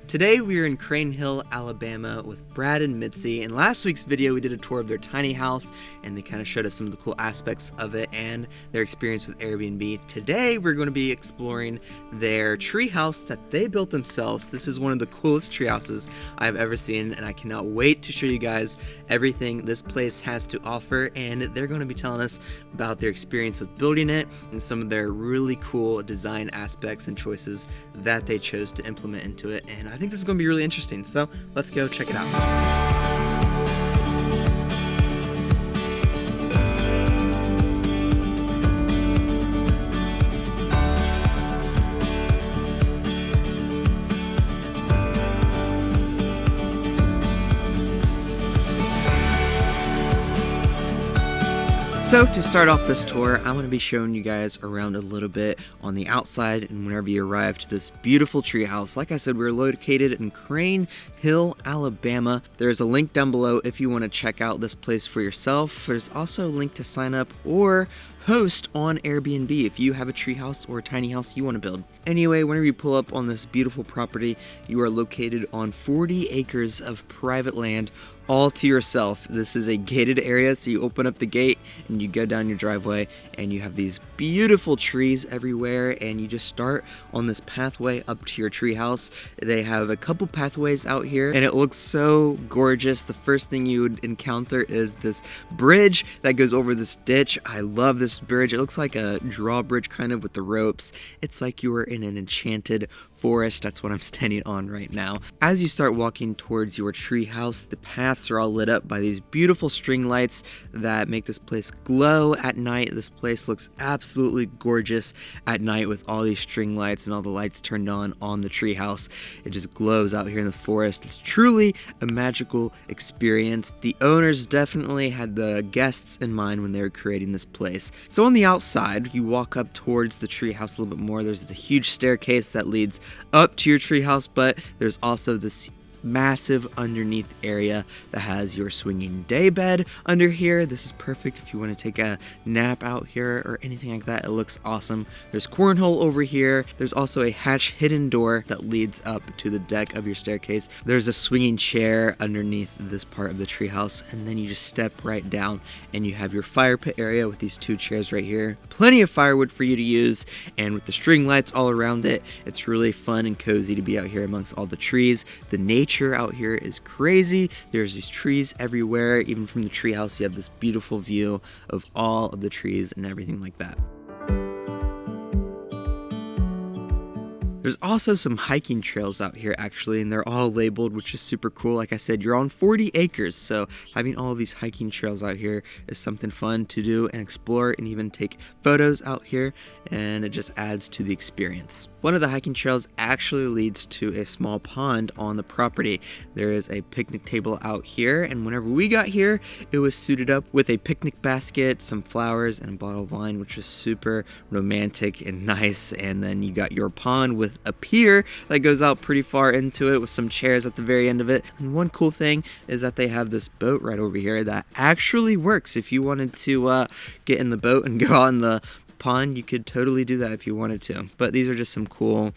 Today we are in Crane Hill, Alabama with Brad and Mitzi. In last week's video we did a tour of their tiny house and they kind of showed us some of the cool aspects of it and their experience with Airbnb. Today we're going to be exploring their tree house that they built themselves. This is one of the coolest tree houses I've ever seen and I cannot wait to show you guys everything this place has to offer, and they're going to be telling us about their experience with building it and some of their really cool design aspects and choices that they chose to implement into it. And I think this is going to be really interesting, so let's go check it out. So to start off this tour, I'm going to be showing you guys around a little bit on the outside, and whenever you arrive to this beautiful tree house, like I said, we're located in Crane Hill, Alabama. There's a link down below if you want to check out this place for yourself. There's also a link to sign up or host on Airbnb if you have a tree house or a tiny house you want to build. Anyway, whenever you pull up on this beautiful property, you are located on 40 acres of private land all to yourself. This is a gated area, so you open up the gate and you go down your driveway and you have these beautiful trees everywhere, and you just start on this pathway up to your tree house. They have a couple pathways out here and it looks so gorgeous. The first thing you would encounter is this bridge that goes over this ditch. I love this bridge. It looks like a drawbridge kind of with the ropes. It's like you were in an enchanted forest. That's what I'm standing on right now. As you start walking towards your tree house, the paths are all lit up by these beautiful string lights that make this place glow at night. This place looks absolutely gorgeous at night with all these string lights and all the lights turned on the tree house. It just glows out here in the forest. It's truly a magical experience. The owners definitely had the guests in mind when they were creating this place. So on the outside, you walk up towards the tree house a little bit more. There's the huge staircase that leads up to your treehouse, but there's also this massive underneath area that has your swinging day bed under here. This is perfect if you want to take a nap out here or anything like that. It looks awesome. There's cornhole over here. There's also a hatch hidden door that leads up to the deck of your staircase. There's a swinging chair underneath this part of the treehouse, and then you just step right down and you have your fire pit area with these two chairs right here. Plenty of firewood for you to use, and with the string lights all around it, it's really fun and cozy to be out here amongst all the trees. The nature out here is crazy. There's these trees everywhere. Even from the treehouse, you have this beautiful view of all of the trees and everything like that. There's also some hiking trails out here actually, and they're all labeled, which is super cool. Like I said, you're on 40 acres, so having all of these hiking trails out here is something fun to do and explore and even take photos out here, and it just adds to the experience. One of the hiking trails actually leads to a small pond on the property. There is a picnic table out here, and whenever we got here, it was suited up with a picnic basket, some flowers, and a bottle of wine, which is super romantic and nice. And then you got your pond with a pier that goes out pretty far into it with some chairs at the very end of it. And one cool thing is that they have this boat right over here that actually works. If you wanted to get in the boat and go on the pond, you could totally do that if you wanted to. But these are just some cool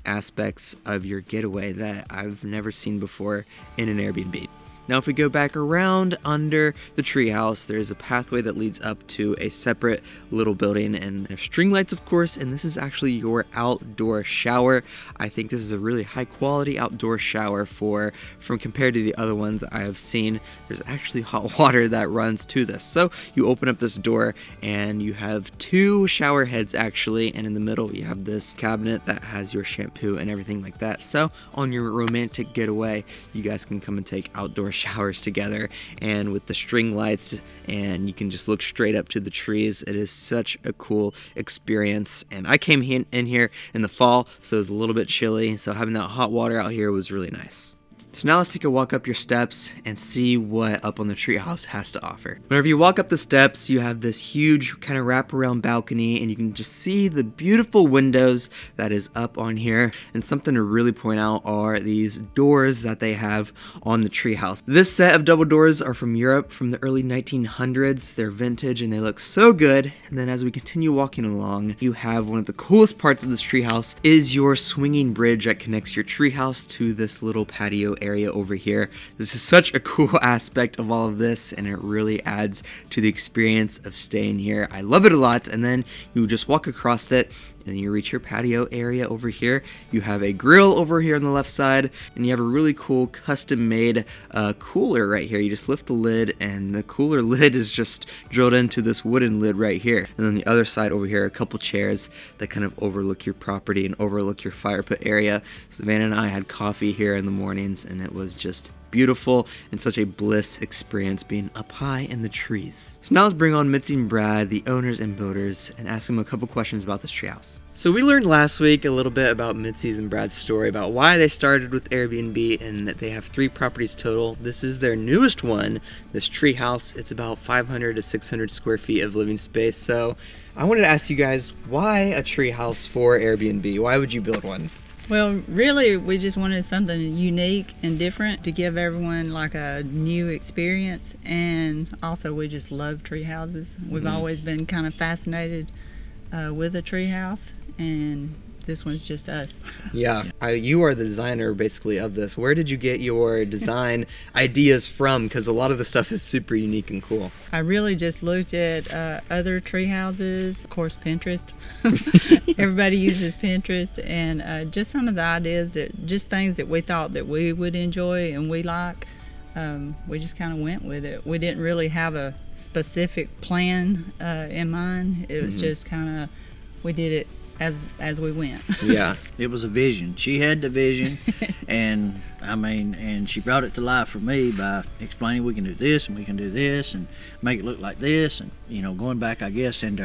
aspects of your getaway that I've never seen before in an Airbnb. Now if we go back around under the treehouse, there's a pathway that leads up to a separate little building, and there's string lights of course, and this is actually your outdoor shower. I think this is a really high quality outdoor shower from compared to the other ones I have seen. There's actually hot water that runs to this. So you open up this door and you have two shower heads actually, and in the middle you have this cabinet that has your shampoo and everything like that. So on your romantic getaway, you guys can come and take outdoor showers together, and with the string lights, and you can just look straight up to the trees. It is such a cool experience, and I came in here in the fall, so it was a little bit chilly, so having that hot water out here was really nice. So now let's take a walk up your steps and see what Up on the Treehouse has to offer. Whenever you walk up the steps, you have this huge kind of wraparound balcony, and you can just see the beautiful windows that is up on here. And something to really point out are these doors that they have on the treehouse. This set of double doors are from Europe from the early 1900s. They're vintage and they look so good. And then as we continue walking along, you have one of the coolest parts of this treehouse is your swinging bridge that connects your treehouse to this little patio area over here. This is such a cool aspect of all of this, and it really adds to the experience of staying here. I love it a lot. And then you just walk across it and you reach your patio area over here. You have a grill over here on the left side, and you have a really cool custom made cooler right here. You just lift the lid and the cooler lid is just drilled into this wooden lid right here. And on the other side over here, a couple chairs that kind of overlook your property and overlook your fire pit area. Savannah and I had coffee here in the mornings, and it was just beautiful and such a bliss experience being up high in the trees. So now let's bring on Mitzi and Brad, the owners and builders, and ask them a couple questions about this treehouse. So we learned last week a little bit about Mitzi's and Brad's story about why they started with Airbnb and that they have 3 properties total. This is their newest one, this treehouse. It's about 500 to 600 square feet of living space. So I wanted to ask you guys, why a treehouse for Airbnb? Why would you build one? Well, really, we just wanted something unique and different to give everyone like a new experience. And also, we just love tree houses. We've always been kind of fascinated with a tree house, and this one's just us. Yeah. You are the designer basically of this. Where did you get your design ideas from? Because a lot of the stuff is super unique and cool. I really just looked at other tree houses, of course Pinterest. Everybody uses Pinterest, and just some of the ideas, just things that we thought that we would enjoy and we like. We just kind of went with it. We didn't really have a specific plan in mind. It was just kind of, we did it as we went. Yeah. It was a vision. She had the vision, and and she brought it to life for me by explaining we can do this and we can do this and make it look like this, and going back, I guess, into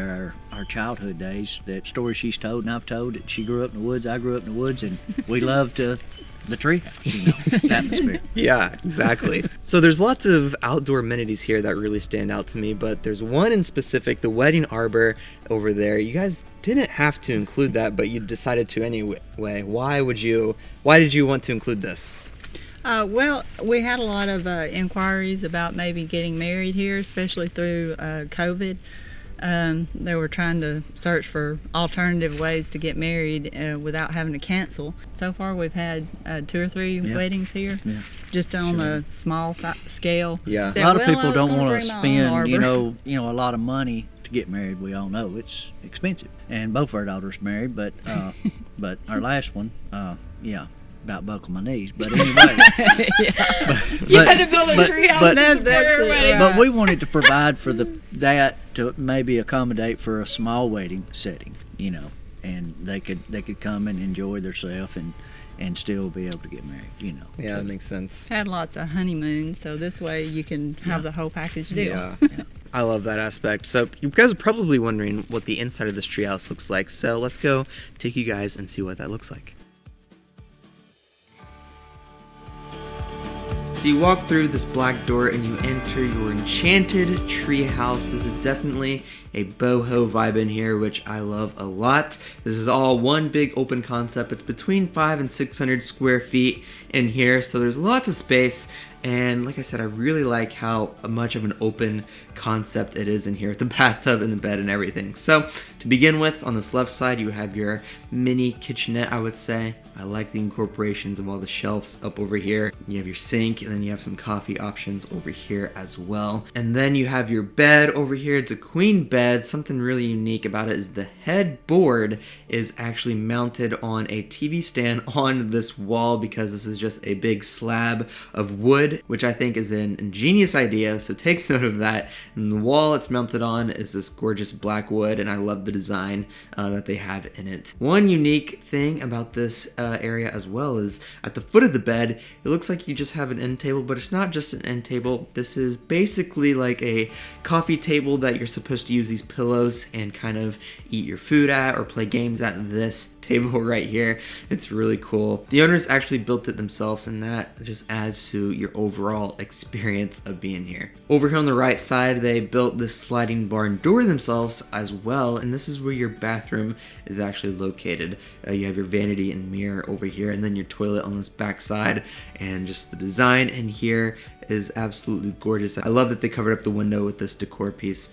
our childhood days, that story she's told and I've told, that she grew up in the woods, I grew up in the woods, and we loved the treehouse, the atmosphere. Yeah, exactly. So there's lots of outdoor amenities here that really stand out to me, but there's one in specific, the wedding arbor over there. You guys didn't have to include that, but you decided to anyway. Why did you want to include this? Well, we had a lot of inquiries about maybe getting married here, especially through COVID. They were trying to search for alternative ways to get married without having to cancel. So far, we've had 2 or 3 weddings here, just on a small scale. Yeah, a lot of people don't want to spend, a lot of money to get married. We all know it's expensive, and both our daughters married, but our last one, about buckle my knees, but anyway. You had to build a treehouse. But we wanted to provide for that to maybe accommodate for a small wedding setting, and they could come and enjoy themselves and still be able to get married, Yeah, that makes sense. Had lots of honeymoons, so this way you can have the whole package deal. Yeah. I love that aspect. So you guys are probably wondering what the inside of this treehouse looks like. So let's go take you guys and see what that looks like. So you walk through this black door and you enter your enchanted treehouse. This is definitely a boho vibe in here, which I love a lot. This is all one big open concept. It's between 500 and 600 square feet in here, so there's lots of space. And like I said, I really like how much of an open concept it is in here with the bathtub and the bed and everything. So to begin with, on this left side, you have your mini kitchenette, I would say. I like the incorporations of all the shelves up over here. You have your sink, and then you have some coffee options over here as well. And then you have your bed over here. It's a queen bed. Something really unique about it is the headboard is actually mounted on a TV stand on this wall, because this is just a big slab of wood wood, which I think is an ingenious idea, so take note of that. And the wall it's mounted on is this gorgeous black wood, and I love the design that they have in it. One unique thing about this area as well is at the foot of the bed, it looks like you just have an end table, but it's not just an end table. This is basically like a coffee table that you're supposed to use these pillows and kind of eat your food at or play games at this table right here. It's really cool. The owners actually built it themselves, and that just adds to your overall experience of being here. Over here on the right side, they built this sliding barn door themselves as well, and this is where your bathroom is actually located. You have your vanity and mirror over here, and then your toilet on this back side, and just the design in here is absolutely gorgeous. I love that they covered up the window with this decor piece.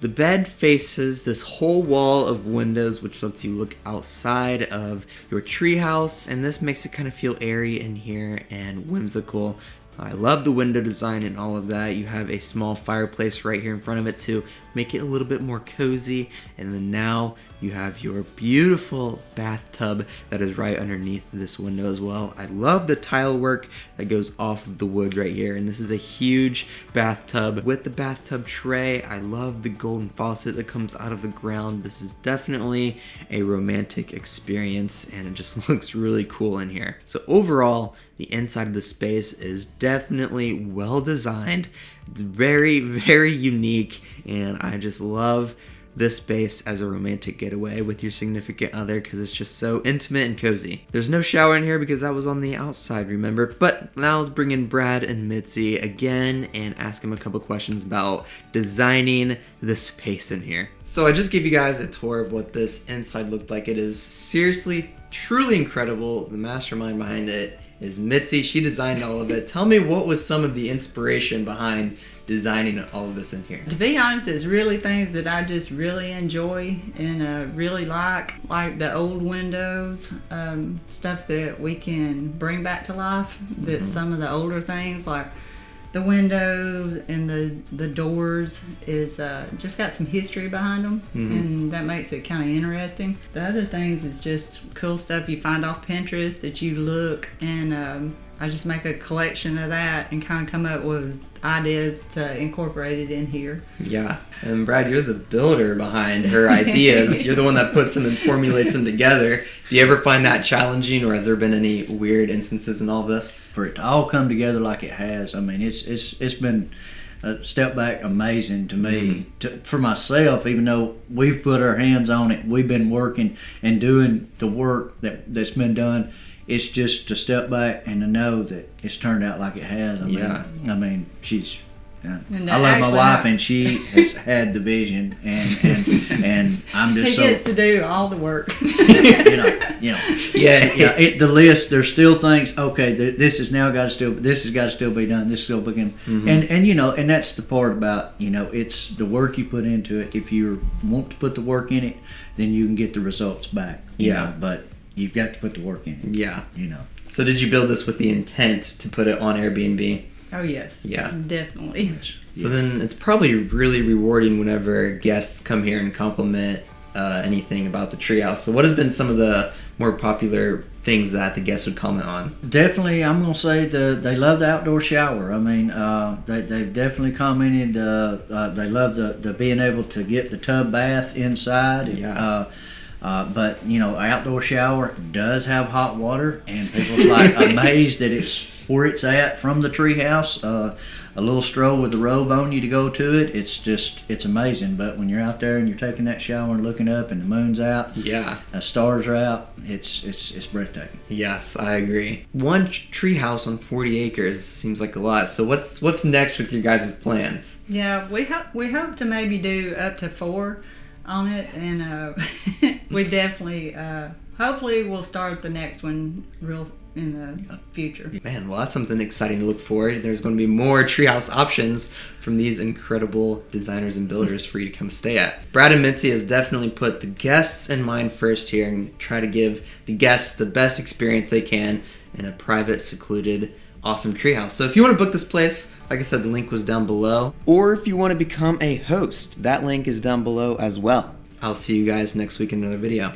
The bed faces this whole wall of windows, which lets you look outside of your treehouse, and this makes it kind of feel airy in here and whimsical. I love the window design and all of that. You have a small fireplace right here in front of it to make it a little bit more cozy, and then now you have your beautiful bathtub that is right underneath this window as well. I love the tile work that goes off of the wood right here, and this is a huge bathtub with the bathtub tray. I love the golden faucet that comes out of the ground. This is definitely a romantic experience, and it just looks really cool in here. So overall, the inside of the space is definitely well designed. It's very, very unique, and I just love this space as a romantic getaway with your significant other because it's just so intimate and cozy. There's no shower in here because that was on the outside, remember? But now let's bring in Brad and Mitzi again and ask them a couple questions about designing the space in here. So I just gave you guys a tour of what this inside looked like. It is seriously, truly incredible. The mastermind behind it is Mitzi. She designed all of it. Tell me, what was some of the inspiration behind designing all of this in here? To be honest, it's really things that I just really enjoy and really like the old windows, stuff that we can bring back to life. That some of the older things like the windows and the doors is just got some history behind them, and that makes it kind of interesting. The other things is just cool stuff you find off Pinterest that you look, and I just make a collection of that and kind of come up with ideas to incorporate it in here. Yeah, and Brad, you're the builder behind her ideas. You're the one that puts them and formulates them together. Do you ever find that challenging, or has there been any weird instances in all this? For it to all come together like it has, I mean, it's been a step back amazing to me. For myself, even though we've put our hands on it, we've been working and doing the work that's been done. It's just to step back and to know that it's turned out like it has. I mean, she's. I love my wife, and she has had the vision, and I'm just he gets to do all the work. The list. There's still things. Okay, this has got to still be done. This still begin, and that's the part about it's the work you put into it. If you want to put the work in it, then you can get the results back. You know, but you've got to put the work in. Yeah. So did you build this with the intent to put it on Airbnb? Oh, yes. Yeah. Definitely. So then it's probably really rewarding whenever guests come here and compliment anything about the treehouse. So what has been some of the more popular things that the guests would comment on? Definitely, I'm going to say they love the outdoor shower. I mean, they've definitely commented they love the being able to get the tub bath inside. Yeah. But outdoor shower does have hot water, and people's like amazed that it's where it's at from the treehouse. A little stroll with a robe on you to go to it. It's amazing. But when you're out there and you're taking that shower and looking up and the moon's out, the stars are out, it's breathtaking. Yes, I agree. One treehouse on 40 acres seems like a lot. So what's next with your guys' plans? Yeah, we hope to maybe do up to 4 on it, and we definitely hopefully we'll start the next one real in the future. Man, well, that's something exciting to look forward. There's going to be more treehouse options from these incredible designers and builders for you to come stay at. Brad and Mitzi has definitely put the guests in mind first here and try to give the guests the best experience they can in a private, secluded, awesome treehouse. So if you want to book this place, like I said, the link was down below. Or if you want to become a host, that link is down below as well. I'll see you guys next week in another video.